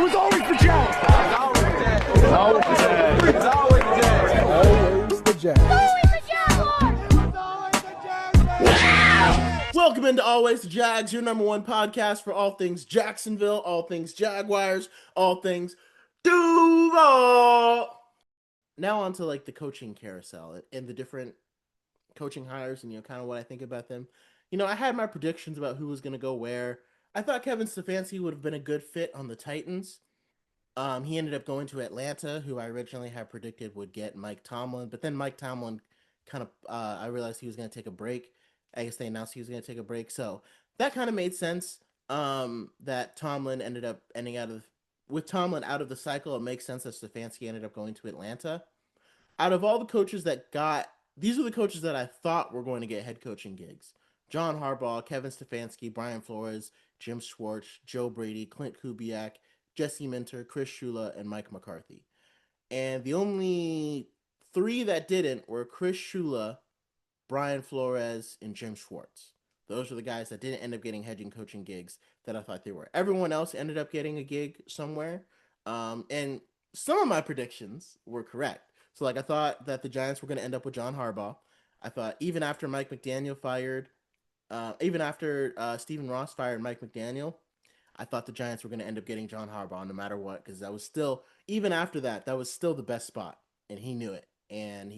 was always the Jags. Always the Jags. Always the Jags. Always the Jags. Welcome into Always the Jags, your number one podcast for all things Jacksonville, all things Jaguars, all things Duval. Now on to like the coaching carousel and the different coaching hires and kind of what I think about them. I had my predictions about who was going to go where. I thought Kevin Stefanski would have been a good fit on the Titans. He ended up going to Atlanta, who I originally had predicted would get Mike Tomlin, but then Mike Tomlin kind of, I realized he was going to take a break. I guess they announced he was going to take a break, so that kind of made sense. That Tomlin ended up with Tomlin out of the cycle. It makes sense that Stefanski ended up going to Atlanta. Out of all the coaches these are the coaches that I thought were going to get head coaching gigs: John Harbaugh, Kevin Stefanski, Brian Flores, Jim Schwartz, Joe Brady, Klint Kubiak, Jesse Minter, Chris Shula, and Mike McCarthy. And the only three that didn't were Chris Shula, Brian Flores, and Jim Schwartz. Those are the guys that didn't end up getting head coaching gigs that I thought they were. Everyone else ended up getting a gig somewhere. And some of my predictions were correct. So I thought that the Giants were going to end up with John Harbaugh. I thought even after Stephen Ross fired Mike McDaniel, I thought the Giants were going to end up getting John Harbaugh no matter what, because that was still, even after that was still the best spot, and he knew it. And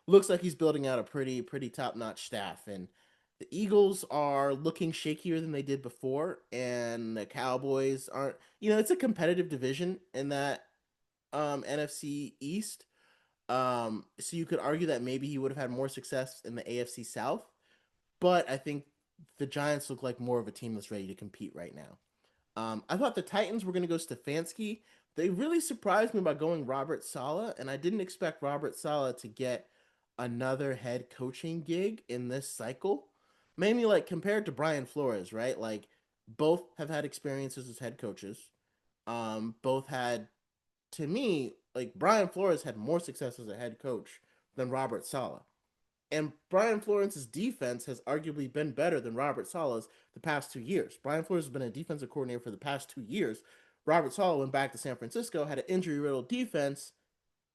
looks like he's building out a pretty top-notch staff. And the Eagles are looking shakier than they did before, and the Cowboys aren't. It's a competitive division in that NFC East. So you could argue that maybe he would have had more success in the AFC South, but I think the Giants look like more of a team that's ready to compete right now. I thought the Titans were going to go Stefanski. They really surprised me by going Robert Saleh, and I didn't expect Robert Saleh to get another head coaching gig in this cycle. Mainly compared to Brian Flores, right? Both have had experiences as head coaches. Both had, to me, Brian Flores had more success as a head coach than Robert Saleh. And Brian Florence's defense has arguably been better than Robert Saleh's the past 2 years. Brian Flores has been a defensive coordinator for the past 2 years. Robert Saleh went back to San Francisco, had an injury-riddled defense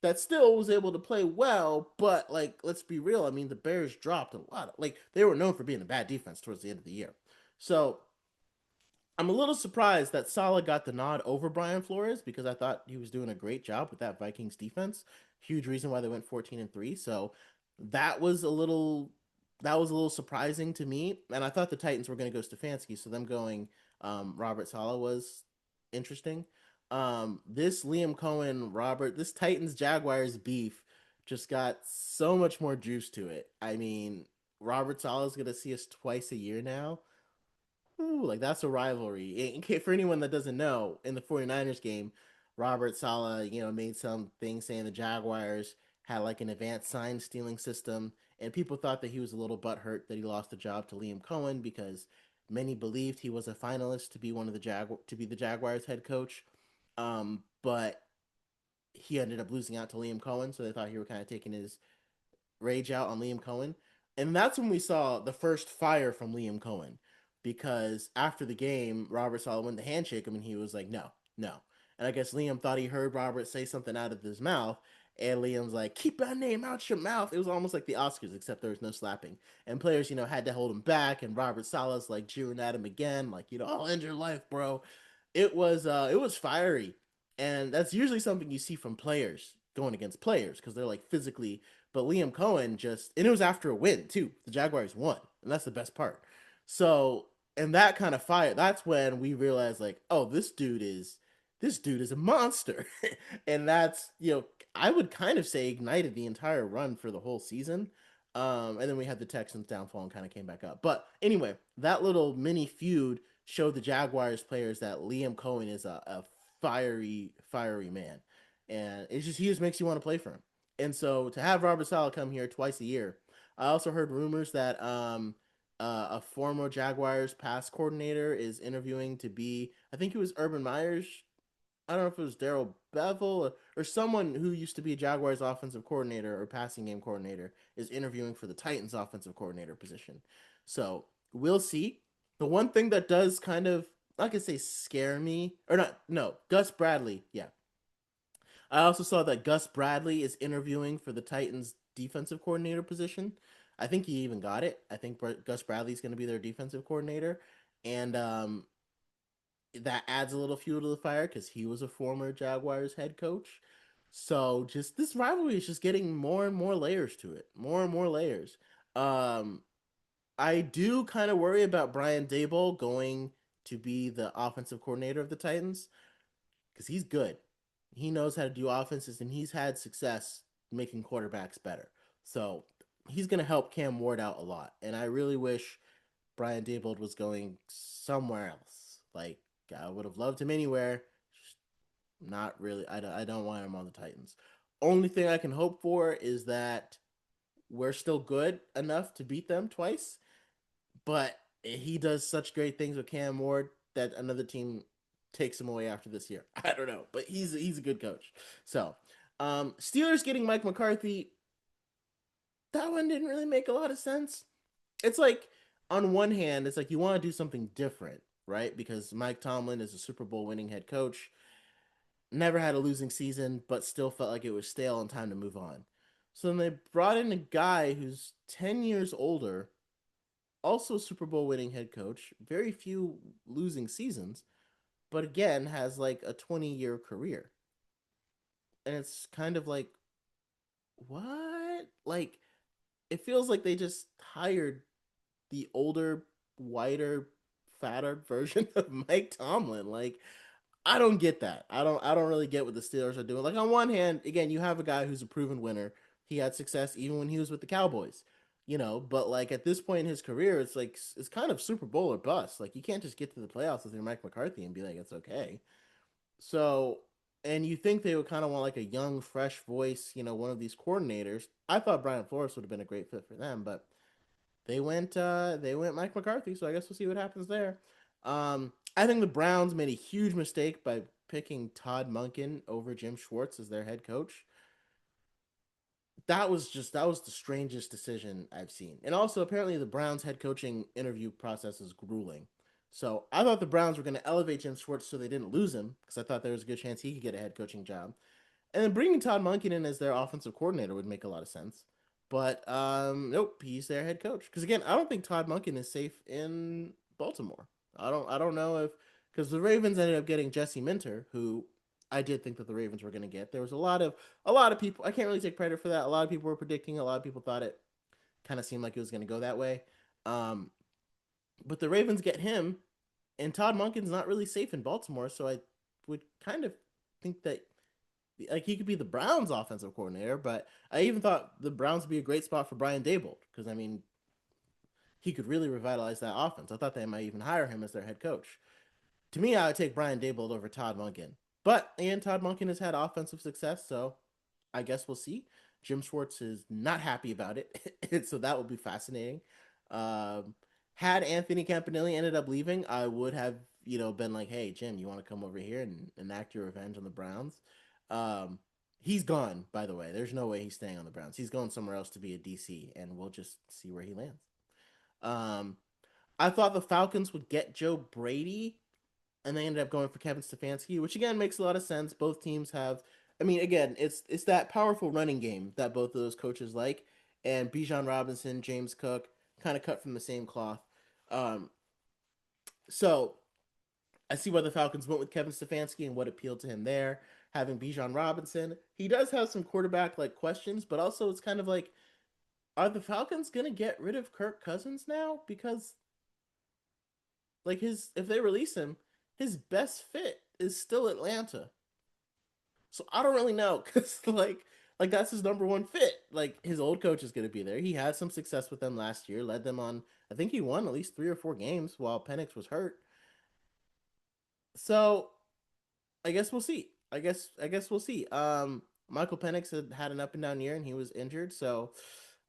that still was able to play well, but, let's be real. I mean, the Bears dropped a lot. They were known for being a bad defense towards the end of the year. So I'm a little surprised that Saleh got the nod over Brian Flores, because I thought he was doing a great job with that Vikings defense. Huge reason why they went 14-3. So that was a little surprising to me. And I thought the Titans were going to go Stefanski, so them going Robert Saleh was interesting. This Liam Cohen, this Titans Jaguars beef just got so much more juice to it. I mean, Robert Saleh is going to see us twice a year now. Ooh, that's a rivalry. For anyone that doesn't know, in the 49ers game, Robert Saleh, made some thing saying the Jaguars had an advanced sign stealing system, and people thought that he was a little butthurt that he lost the job to Liam Cohen, because many believed he was a finalist to be the Jaguars head coach. But he ended up losing out to Liam Cohen, so they thought he were kind of taking his rage out on Liam Cohen. And that's when we saw the first fire from Liam Cohen, because after the game, Robert Saleh went to handshake him, and he was like, no. And I guess Liam thought he heard Robert say something out of his mouth, and Liam's like, keep my name out your mouth. It was almost like the Oscars, except there was no slapping. And players, had to hold him back, and Robert Saleh's jeering at him again, I'll end your life, bro. It was fiery. And that's usually something you see from players going against players, because they're physically, but Liam Cohen and it was after a win too. The Jaguars won, and that's the best part. So, and that kind of fire, that's when we realized oh, this dude is a monster. And that's, I would kind of say ignited the entire run for the whole season. And then we had the Texans downfall and kind of came back up. But anyway, that little mini feud showed the Jaguars players that Liam Cohen is a fiery man. And he just makes you want to play for him. And so to have Robert Saleh come here twice a year, I also heard rumors that a former Jaguars pass coordinator is interviewing to be, I think it was Urban Meyer's, I don't know if it was Darrell Bevell or someone who used to be a Jaguars offensive coordinator or passing game coordinator is interviewing for the Titans offensive coordinator position. So we'll see. The one thing that does kind of not gonna say scare me or not. No, Gus Bradley. Yeah, I also saw that Gus Bradley is interviewing for the Titans defensive coordinator position. I think he even got it. I think Gus Bradley's going to be their defensive coordinator, and that adds a little fuel to the fire because he was a former Jaguars head coach. So just this rivalry is just getting more and more layers to it, more and more layers. Um, I do kind of worry about Brian Daboll going to be the offensive coordinator of the Titans because he's good. He knows how to do offenses, and he's had success making quarterbacks better. So he's going to help Cam Ward out a lot. And I really wish Brian Daboll was going somewhere else. Like, I would have loved him anywhere. Just not really. I don't want him on the Titans. Only thing I can hope for is that we're still good enough to beat them twice. But he does such great things with Cam Ward that another team takes him away after this year. I don't know, but he's a good coach. So, Steelers getting Mike McCarthy, that one didn't really make a lot of sense. It's like on one hand, it's like you want to do something different, right? Because Mike Tomlin is a Super Bowl winning head coach, never had a losing season, but still felt like it was stale and time to move on. So then they brought in a guy who's 10 years older, also Super Bowl winning head coach, very few losing seasons, but again has like a 20-year career. And it's kind of like, what? Like, it feels like they just hired the older, whiter, fatter version of Mike Tomlin. Like, I don't get that. I don't really get what the Steelers are doing. Like, on one hand, again, you have a guy who's a proven winner. He had success even when he was with the Cowboys. But like at this point in his career, it's like it's kind of Super Bowl or bust. Like, you can't just get to the playoffs with your Mike McCarthy and be like it's okay. So, and you think they would kind of want like a young, fresh voice, one of these coordinators. I thought Brian Flores would have been a great fit for them, but they went Mike McCarthy, so I guess we'll see what happens there. I think the Browns made a huge mistake by picking Todd Monken over Jim Schwartz as their head coach. That was the strangest decision I've seen. And also apparently the Browns head coaching interview process is grueling. So I thought the Browns were going to elevate Jim Schwartz so they didn't lose him because I thought there was a good chance he could get a head coaching job. And then bringing Todd Monken in as their offensive coordinator would make a lot of sense. But nope, he's their head coach. Because again, I don't think Todd Monken is safe in Baltimore. I don't know if because the Ravens ended up getting Jesse Minter, who I did think that the Ravens were going to get. There was a lot of people. I can't really take credit for that. A lot of people were predicting. A lot of people thought it kind of seemed like it was going to go that way. Um, but the Ravens get him, and Todd Monken's not really safe in Baltimore. So I would kind of think that like he could be the Browns offensive coordinator, but I even thought the Browns would be a great spot for Brian Daboll because I mean he could really revitalize that offense. I thought they might even hire him as their head coach. To me, I would take Brian Daboll over Todd Monken, but again, Todd Monken has had offensive success, so I guess we'll see. Jim Schwartz is not happy about it, so that will be fascinating. Um, had Anthony Campanelli ended up leaving, I would have been like, hey Jim, you want to come over here and enact your revenge on the Browns? Um, he's gone, by the way. There's no way he's staying on the Browns. He's going somewhere else to be a DC, and we'll just see where he lands. Um, I thought the Falcons would get Joe Brady, and they ended up going for Kevin Stefanski, which again makes a lot of sense. Both teams have, I mean, again, it's that powerful running game that both of those coaches like, and Bijan Robinson, James Cook, kind of cut from the same cloth. Um, so I see why the Falcons went with Kevin Stefanski and what appealed to him there. Having Bijan Robinson, he does have some quarterback like questions, but also it's kind of like, are the Falcons gonna get rid of Kirk Cousins now? Because like his if they release him, his best fit is still Atlanta. So I don't really know because like that's his number one fit. Like his old coach is going to be there. He had some success with them last year. Led them on. I think he won at least 3 or 4 games while Penix was hurt. So I guess we'll see. I guess we'll see. Michael Penix had an up and down year and he was injured. So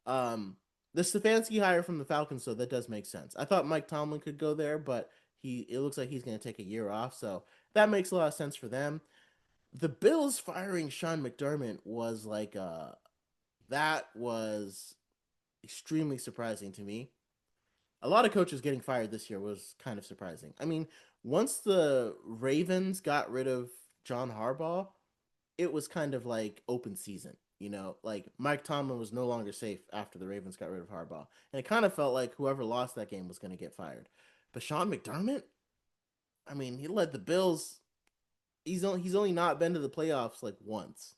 the Stefanski hire from the Falcons, so that does make sense. I thought Mike Tomlin could go there, but it looks like he's going to take a year off. So that makes a lot of sense for them. The Bills firing Sean McDermott was like that was extremely surprising to me. A lot of coaches getting fired this year was kind of surprising. I mean, once the Ravens got rid of John Harbaugh, it was kind of like open season. Like Mike Tomlin was no longer safe after the Ravens got rid of Harbaugh, and it kind of felt like whoever lost that game was going to get fired. But Sean McDermott, I mean, he led the Bills. He's only not been to the playoffs like once.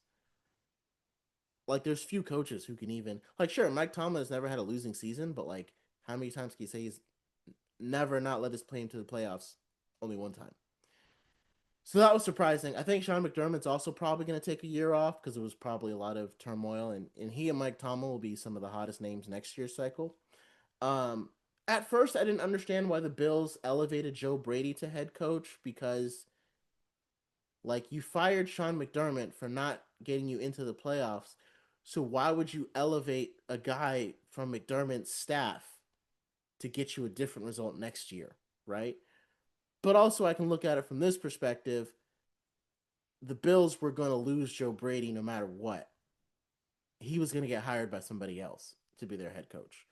Like there's few coaches who can even like sure Mike Tomlin has never had a losing season, but like how many times can you say he's never not led his team to the playoffs? Only one time. So that was surprising. I think Sean McDermott's also probably going to take a year off because it was probably a lot of turmoil, and he and Mike Tomlin will be some of the hottest names next year's cycle. Um, at first, I didn't understand why the Bills elevated Joe Brady to head coach because, like, you fired Sean McDermott for not getting you into the playoffs. So why would you elevate a guy from McDermott's staff to get you a different result next year, right? But also, I can look at it from this perspective. The Bills were going to lose Joe Brady no matter what. He was going to get hired by somebody else to be their head coach.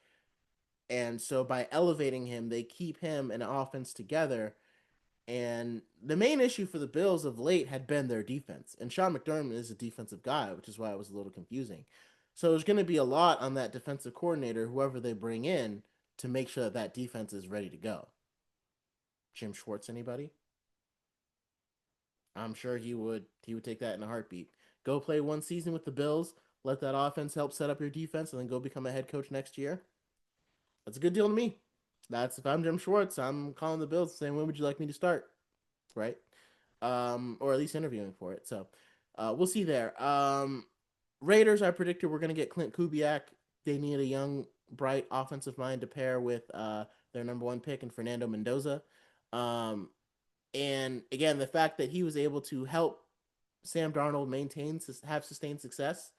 And so by elevating him, they keep him and the offense together. And the main issue for the Bills of late had been their defense. And Sean McDermott is a defensive guy, which is why it was a little confusing. So there's going to be a lot on that defensive coordinator, whoever they bring in, to make sure that that defense is ready to go. Jim Schwartz, anybody? I'm sure he would take that in a heartbeat. Go play one season with the Bills, let that offense help set up your defense, and then go become a head coach next year. That's a good deal to me. That's if I'm Jim Schwartz, I'm calling the Bills saying, when would you like me to start? Right? Or at least interviewing for it. So we'll see there. Raiders, I predicted we're going to get Klint Kubiak. They need a young, bright offensive mind to pair with their number one pick and Fernando Mendoza. And again, the fact that he was able to help Sam Darnold have sustained success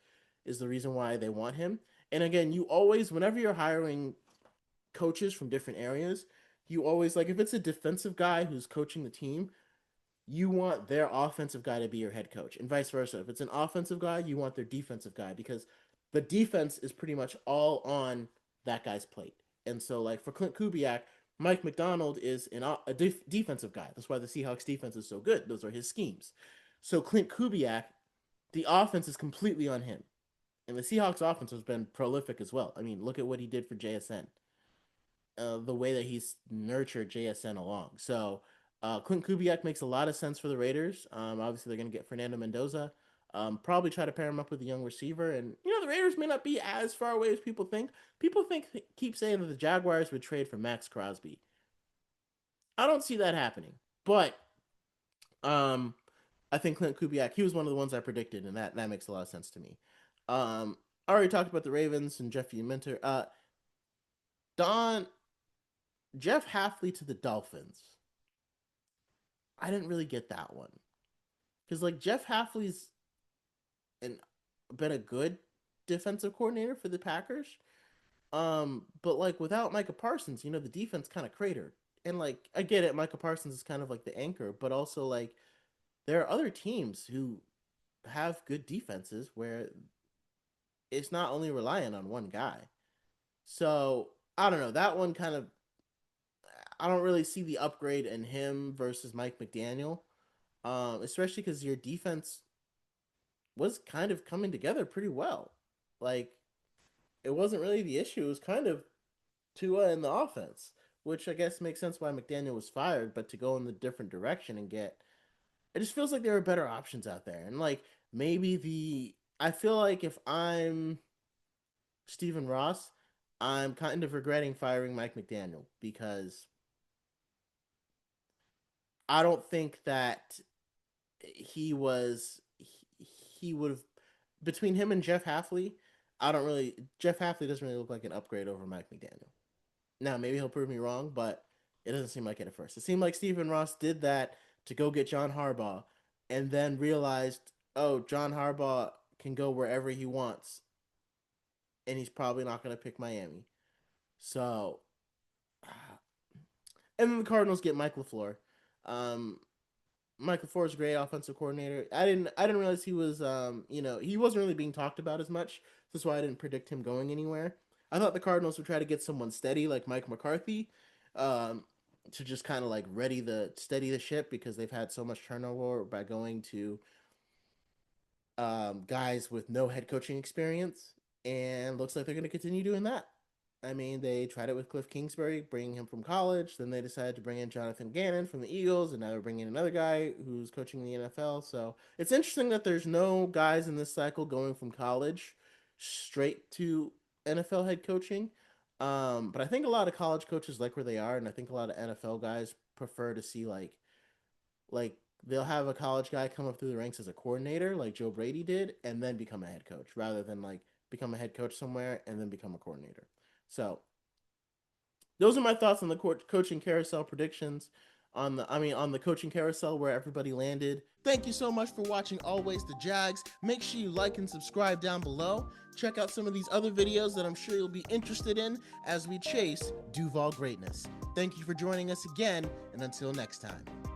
is the reason why they want him. And again, you always, whenever you're hiring coaches from different areas, you always like if it's a defensive guy who's coaching the team, you want their offensive guy to be your head coach, and vice versa. If it's an offensive guy, you want their defensive guy because the defense is pretty much all on that guy's plate. And so, like for Klint Kubiak, Mike McDonald is a defensive guy. That's why the Seahawks defense is so good. Those are his schemes. So Klint Kubiak, the offense is completely on him. And the Seahawks offense has been prolific as well. I mean, look at what he did for JSN. The way that he's nurtured JSN along. So Klint Kubiak makes a lot of sense for the Raiders. Obviously, they're going to get Fernando Mendoza. Probably try to pair him up with a young receiver. And, the Raiders may not be as far away as people think. Keep saying that the Jaguars would trade for Max Crosby. I don't see that happening. But I think Klint Kubiak, he was one of the ones I predicted, and that makes a lot of sense to me. I already talked about the Ravens and Jeffy Minter. Jeff Hafley to the Dolphins. I didn't really get that one. Because, like, Jeff Hafley's been a good defensive coordinator for the Packers. But, like, without Micah Parsons, the defense kind of cratered. And, like, I get it. Micah Parsons is kind of like the anchor. But also, like, there are other teams who have good defenses where it's not only relying on one guy. So, I don't know. That one kind of, I don't really see the upgrade in him versus Mike McDaniel, especially because your defense was kind of coming together pretty well. Like, it wasn't really the issue. It was kind of Tua in the offense, which I guess makes sense why McDaniel was fired, but to go in the different direction and get, it just feels like there are better options out there. And, like, I feel like if I'm Stephen Ross, I'm kind of regretting firing Mike McDaniel because I don't think that he was he would have between him and Jeff Hafley. Jeff Hafley doesn't really look like an upgrade over Mike McDaniel. Now maybe he'll prove me wrong, but it doesn't seem like it at first. It seemed like Stephen Ross did that to go get John Harbaugh, and then realized, oh, John Harbaugh can go wherever he wants, and he's probably not going to pick Miami. So, and then the Cardinals get Mike LaFleur. Mike LaFleur is a great offensive coordinator. I didn't realize he was he wasn't really being talked about as much. That's why I didn't predict him going anywhere. I thought the Cardinals would try to get someone steady like Mike McCarthy. Um, to just kind of like steady the ship because they've had so much turnover by going to guys with no head coaching experience, and looks like they're going to continue doing that. I mean, they tried it with Cliff Kingsbury, bringing him from college. Then they decided to bring in Jonathan Gannon from the Eagles, and now they're bringing in another guy who's coaching the NFL. So it's interesting that there's no guys in this cycle going from college straight to NFL head coaching. But I think a lot of college coaches like where they are, and I think a lot of NFL guys prefer to see like they'll have a college guy come up through the ranks as a coordinator, like Joe Brady did, and then become a head coach, rather than like become a head coach somewhere and then become a coordinator. So those are my thoughts on the coaching carousel predictions on the coaching carousel where everybody landed. Thank you so much for watching Always the Jags. Make sure you like and subscribe down below. Check out some of these other videos that I'm sure you'll be interested in as we chase Duval greatness. Thank you for joining us again, and until next time.